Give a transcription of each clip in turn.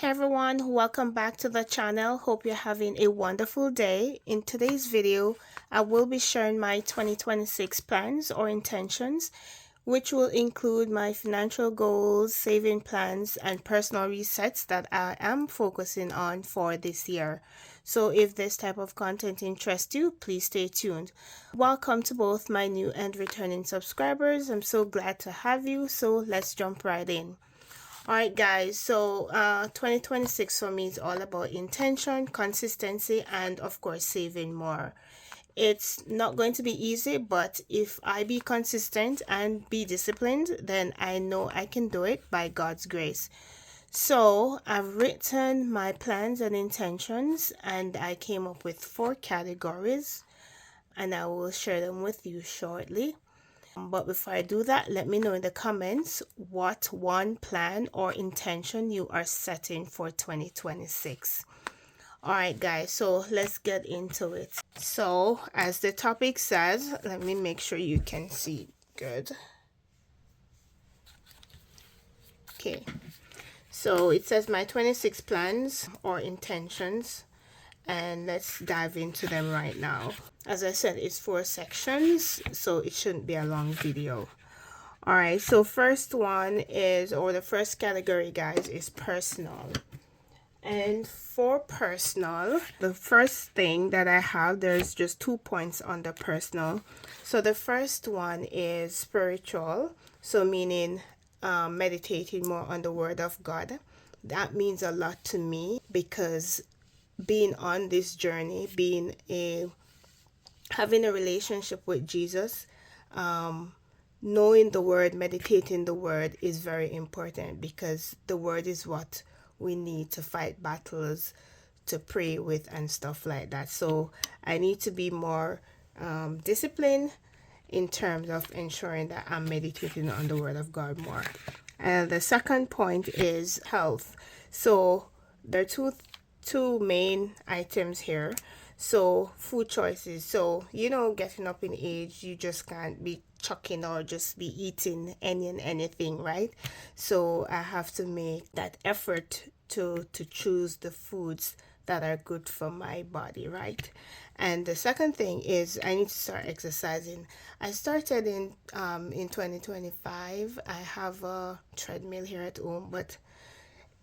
Hey everyone, welcome back to the channel. Hope you're having a wonderful day. In today's video, I will be sharing my 2026 plans or intentions, which will include my financial goals, saving plans, and personal resets that I am focusing on for this year. So if this type of content interests you, please stay tuned. Welcome to both my new and returning subscribers. I'm so glad to have you. So let's jump right in. Alright guys, so 2026 for me is all about intention, consistency, and of course saving more. It's not going to be easy, but if I be consistent and be disciplined, then I know I can do it by God's grace. So I've written my plans and intentions, and I came up with 4 categories, and I will share them with you shortly. But before I do that, let me know in the comments what one plan or intention you are setting for 2026. Alright guys, so let's get into it. So as the topic says, let me make sure you can see good. Okay, so it says my 26 plans or intentions, and let's dive into them right now. As I said, it's 4 sections, so it shouldn't be a long video. All right, so first one is, or the first category, guys, is personal. And for personal, the first thing that I have, there's just 2 points on the personal. So the first one is spiritual, so meaning meditating more on the Word of God. That means a lot to me because being on this journey, having a relationship with Jesus, knowing the word, meditating the word is very important because the word is what we need to fight battles, to pray with and stuff like that. So I need to be more disciplined in terms of ensuring that I'm meditating on the word of God more. And the second point is health. So there are two main items here. So food choices. So getting up in age, you just can't be chucking or just be eating any and anything, right? So I have to make that effort to choose the foods that are good for my body, right? And the second thing is I need to start exercising. I started in 2025. I have a treadmill here at home, but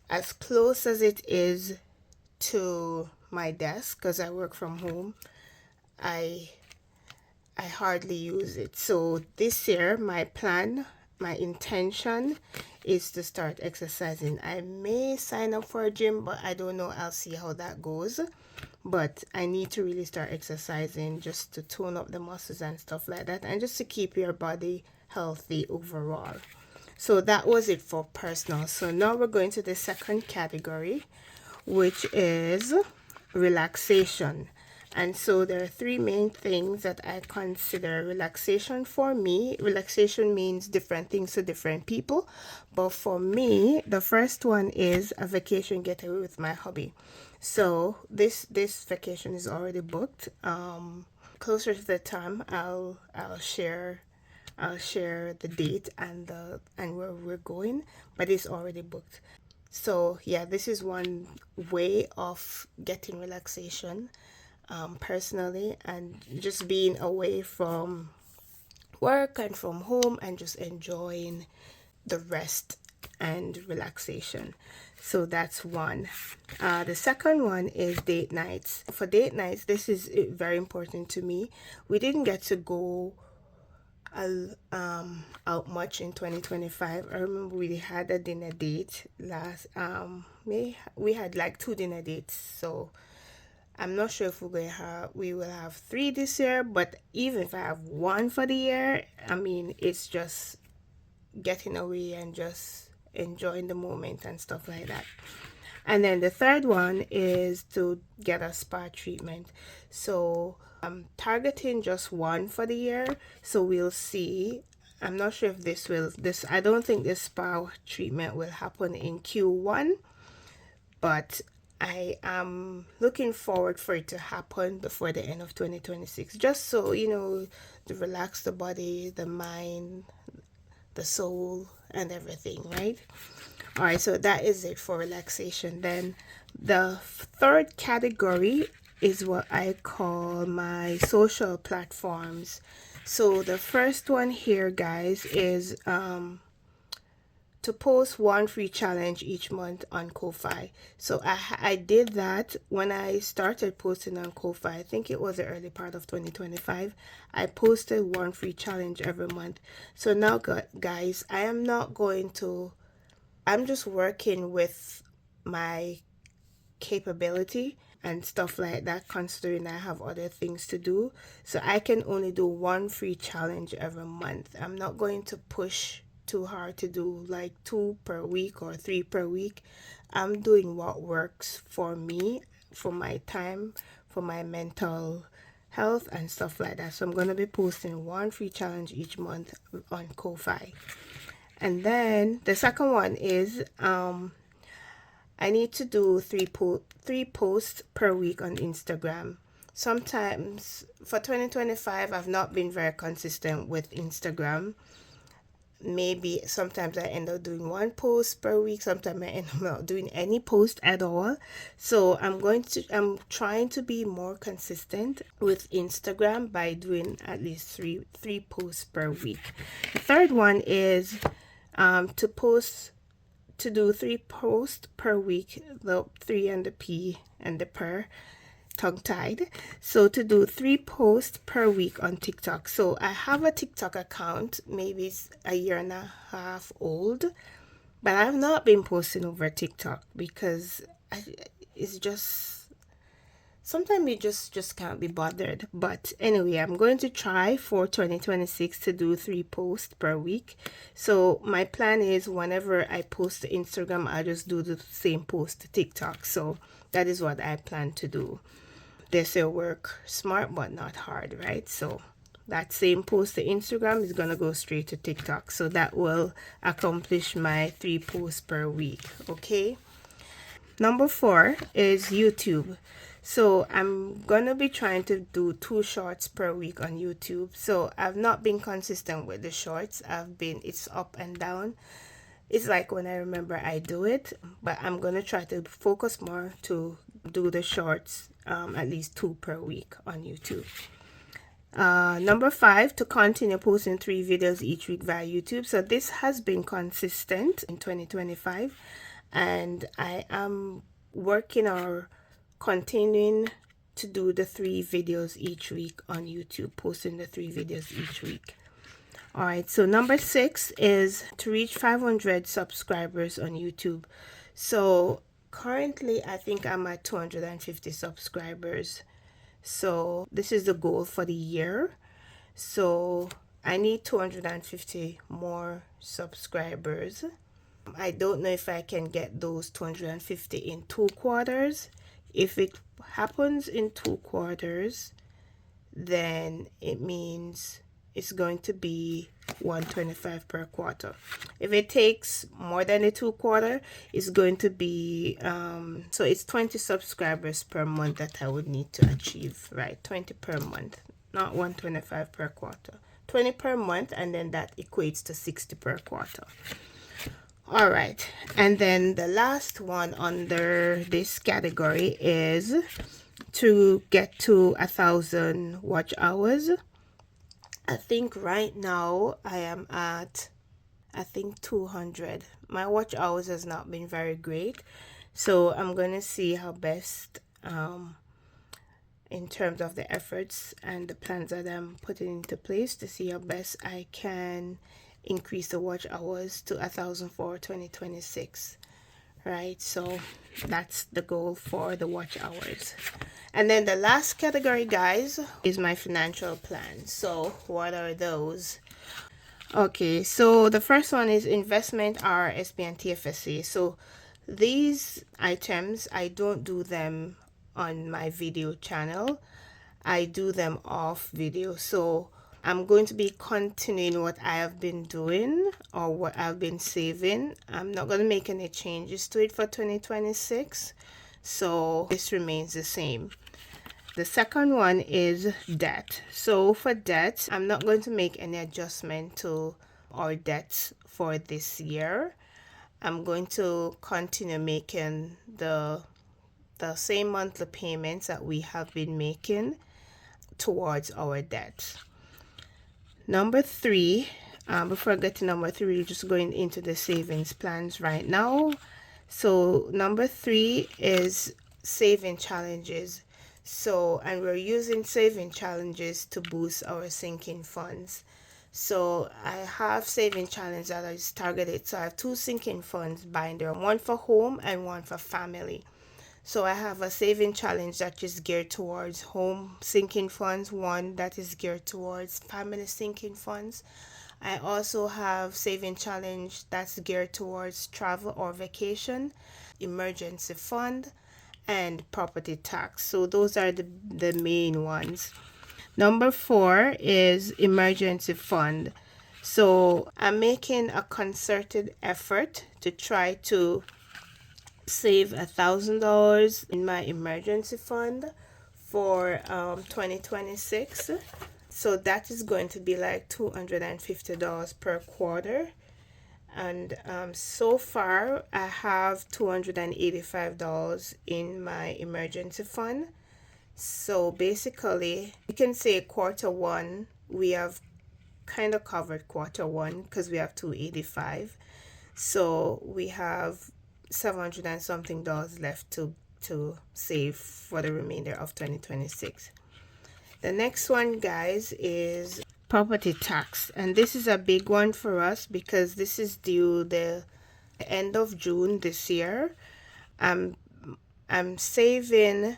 as close as it is to my desk, because I work from home, I hardly use it. So this year my intention is to start exercising. I may sign up for a gym, but I don't know. I'll see how that goes. But I need to really start exercising just to tone up the muscles and stuff like that, and just to keep your body healthy overall. So that was it for personal. So now we're going to the second category, which is relaxation. And so there are 3 main things that I consider relaxation for me. Relaxation means different things to different people, but for me, the first one is a vacation getaway with my hubby. So this vacation is already booked. Closer to the time, I'll share the date and where we're going, but it's already booked. So yeah, this is one way of getting relaxation personally, and just being away from work and from home and just enjoying the rest and relaxation. So that's one. The second one is date nights. For date nights, this is very important to me. We didn't get to go out much in 2025. I remember we had a dinner date last May. We had like 2 dinner dates, so I'm not sure if we will have 3 this year, but even if I have 1 for the year, I mean, it's just getting away and just enjoying the moment and stuff like that. And then the third one is to get a spa treatment. So I'm targeting just 1 for the year, so we'll see. I'm not sure if I don't think this spa treatment will happen in Q1, but I am looking forward for it to happen before the end of 2026, just so to relax the body, the mind, the soul, and everything, right? All right, so that is it for relaxation. Then the third category is what I call my social platforms. So the first one here, guys, is to post one free challenge each month on Ko-Fi. So I did that when I started posting on Ko-Fi. I think it was the early part of 2025. I posted one free challenge every month. So now, guys, I'm just working with my capability and stuff like that, considering I have other things to do. So I can only do one free challenge every month. I'm not going to push too hard to do like 2 per week or 3 per week. I'm doing what works for me, for my time, for my mental health and stuff like that. So I'm going to be posting one free challenge each month on Ko-Fi. And then the second one is I need to do three posts per week on Instagram. Sometimes for 2025, I've not been very consistent with Instagram. Maybe sometimes I end up doing one post per week. Sometimes I end up not doing any post at all. So I'm trying to be more consistent with Instagram by doing at least three posts per week. The third one is to do 3 posts per week, the 3 and the P and the per, tongue tied. So to do 3 posts per week on TikTok. So I have a TikTok account, maybe it's a year and a half old, but I've not been posting over TikTok because it's just sometimes you just can't be bothered. But anyway, I'm going to try for 2026 to do 3 posts per week. So my plan is whenever I post to Instagram, I just do the same post to TikTok. So that is what I plan to do. They say work smart but not hard, right? So that same post to Instagram is gonna go straight to TikTok. So that will accomplish my 3 posts per week. Okay. Number 4 is YouTube. So I'm gonna be trying to do 2 shorts per week on YouTube. So I've not been consistent with the shorts. It's up and down. It's like when I remember I do it, but I'm gonna try to focus more to do the shorts at least 2 per week on YouTube. Number 5, to continue posting 3 videos each week via YouTube. So this has been consistent in 2025, and I am working or continuing to do the 3 videos each week on YouTube, posting the 3 videos each week. All right, so number 6 is to reach 500 subscribers on YouTube. So currently I think I'm at 250 subscribers. So this is the goal for the year. So I need 250 more subscribers. I don't know if I can get those 250 in 2 quarters. If it happens in 2 quarters, then it means it's going to be 125 per quarter. If it takes more than a 2 quarter, it's going to be so it's 20 subscribers per month that I would need to achieve, right? 20 per month, not 125 per quarter. 20 per month, and then that equates to 60 per quarter. All right, and then the last one under this category is to get to 1,000 watch hours. I think right now I am at 200. My watch hours has not been very great, so I'm gonna see how best in terms of the efforts and the plans that I'm putting into place to see how best I can increase the watch hours to 1,000 for 2026, right? So that's the goal for the watch hours. And then the last category, guys, is my financial plan. So what are those? Okay, so the first one is investment, RSP, and TFSA. So these items, I don't do them on my video channel. I do them off video. So I'm going to be continuing what I have been doing or what I've been saving. I'm not going to make any changes to it for 2026. So this remains the same. The second one is debt. So for debt, I'm not going to make any adjustment to our debts for this year. I'm going to continue making the same monthly payments that we have been making towards our debt. Number three, before I get to number three, we're just going into the savings plans right now. So number three is saving challenges. So, and we're using saving challenges to boost our sinking funds. So I have saving challenge that is targeted. So I have two sinking funds binder, one for home and one for family. So I have a saving challenge that is geared towards home sinking funds, one that is geared towards family sinking funds. I also have saving challenge that's geared towards travel or vacation, emergency fund, and property tax. So those are the main ones. Number four is emergency fund. So I'm making a concerted effort to try to save $1,000 in my emergency fund for 2026. So that is going to be like $250 per quarter. And so far I have $285 in my emergency fund. So basically you can say quarter one we have kind of covered quarter one because we have 285. So we have 700 and something dollars left to save for the remainder of 2026. The next one, guys, is property tax, and this is a big one for us because this is due the end of June this year. I'm saving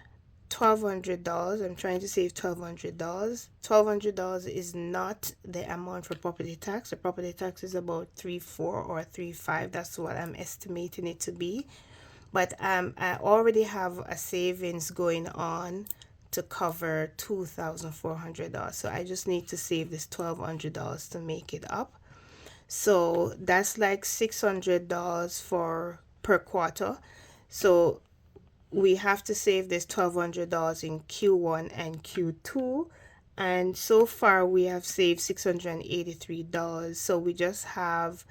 $1,200. I'm trying to save $1,200. $1,200 is not the amount for property tax. The property tax is about 3.4 or 3.5. That's what I'm estimating it to be. But I already have a savings going on to cover $2,400. So I just need to save this $1,200 to make it up. So that's like $600 for per quarter. So we have to save this $1,200 in Q1 and Q2, and so far we have saved $683. So we just have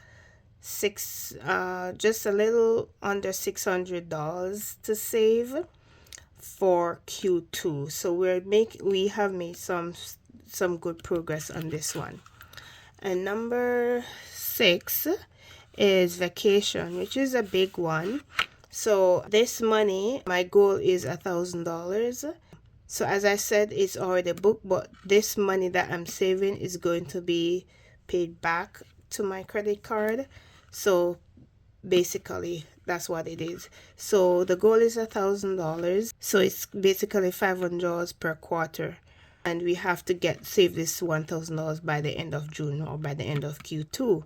just a little under $600 to save for Q2. So we have made some good progress on this one. And number 6 is vacation, which is a big one. So this money, my goal is $1,000. So as I said, it's already booked, but this money that I'm saving is going to be paid back to my credit card. So basically that's what it is. So the goal is $1,000. So it's basically $500 per quarter. And we have to save this $1,000 by the end of June or by the end of Q2.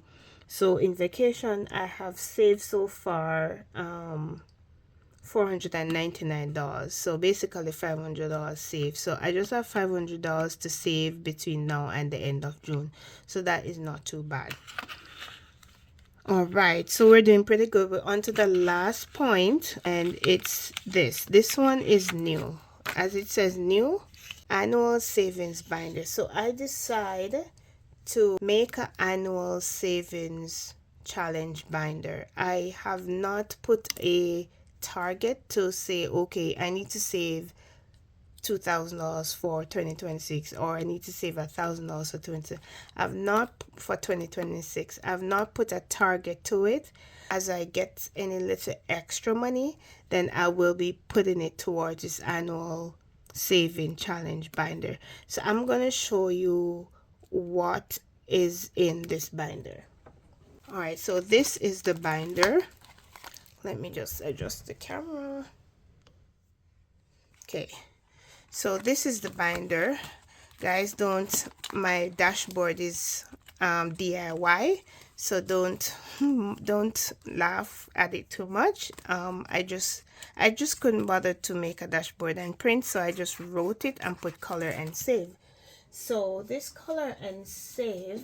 So in vacation, I have saved so far $499. So basically $500 saved. So I just have $500 to save between now and the end of June. So that is not too bad. All right, so we're doing pretty good. We're on to the last point, and it's this. This one is new. As it says, new annual savings binder. So I decide to make an annual savings challenge binder. I have not put a target to say, okay, I need to save $2,000 for 2026, or I need to save $1,000 for 20. For 2026. I've not put a target to it. As I get any little extra money, then I will be putting it towards this annual saving challenge binder. So I'm gonna show you what is in this binder. All right, so this is the binder. Let me just adjust the camera. Okay, so this is the binder, guys. My dashboard is DIY, so don't laugh at it too much. I just couldn't bother to make a dashboard and print, so I just wrote it and put color and save. So this color and save,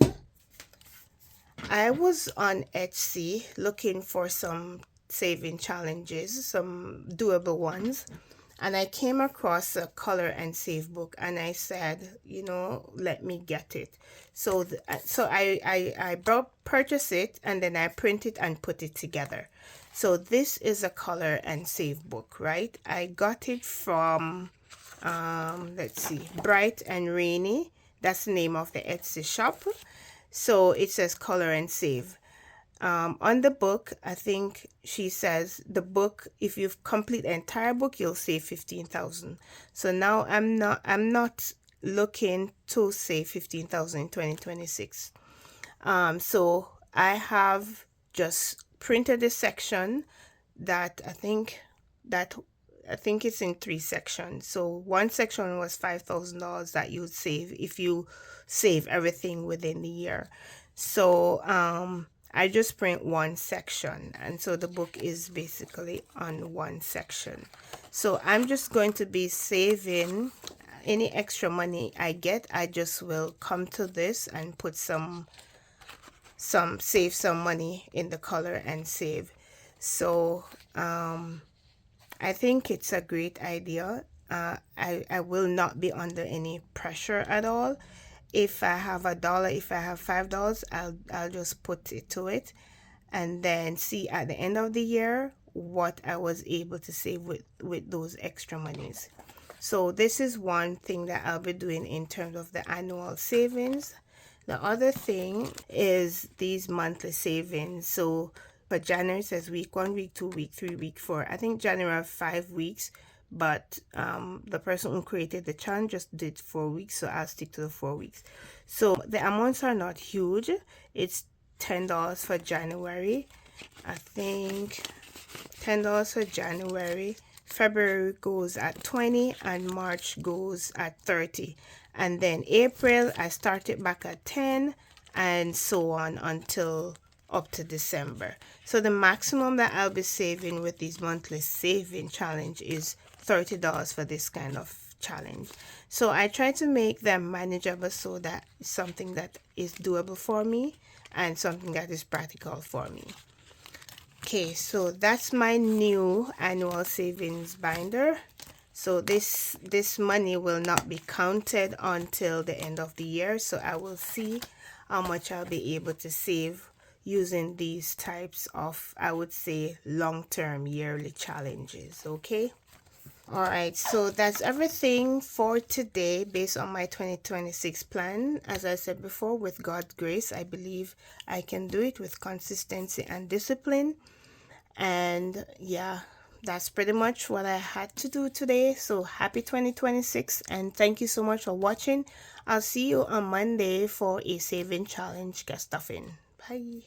I was on Etsy looking for some saving challenges, some doable ones, and I came across a color and save book, and I said, let me get it. So I purchased it, and then I print it and put it together. So this is a color and save book, right? I got it from let's see, Bright and Rainy. That's the name of the Etsy shop. So it says color and save. On the book, I think she says the book, if you complete the entire book, you'll save 15,000. So now I'm not looking to save 15,000 in 2026. So I have just printed this section that I think it's in 3 sections. So one section was $5,000 that you'd save if you save everything within the year. So I just print one section, and so the book is basically on one section. So I'm just going to be saving any extra money I get. I just will come to this and put save some money in the color and save. So I think it's a great idea. I will not be under any pressure at all. If I have $1, if I have $5, I'll just put it to it, and then see at the end of the year what I was able to save with those extra monies. So this is one thing that I'll be doing in terms of the annual savings. The other thing is these monthly savings. So for January, it says week 1, week 2, week 3, week 4. I think January have 5 weeks, but the person who created the challenge just did 4 weeks, so I'll stick to the 4 weeks. So the amounts are not huge. It's $10 for January. I think $10 for January. February goes at 20 and March goes at 30. And then April, I started back at 10 and so on until up to December. So the maximum that I'll be saving with these monthly saving challenge is $30 for this kind of challenge. So I try to make them manageable so that it's something that is doable for me and something that is practical for me. Okay, so that's my new annual savings binder. So this money will not be counted until the end of the year. So I will see how much I'll be able to save using these types of, I would say, long-term yearly challenges. Okay. All right, so that's everything for today based on my 2026 plan. As I said before, with God's grace, I believe I can do it with consistency and discipline. And yeah, that's pretty much what I had to do today. So happy 2026, and thank you so much for watching. I'll see you on Monday for a saving challenge. Get stuff in. Bye.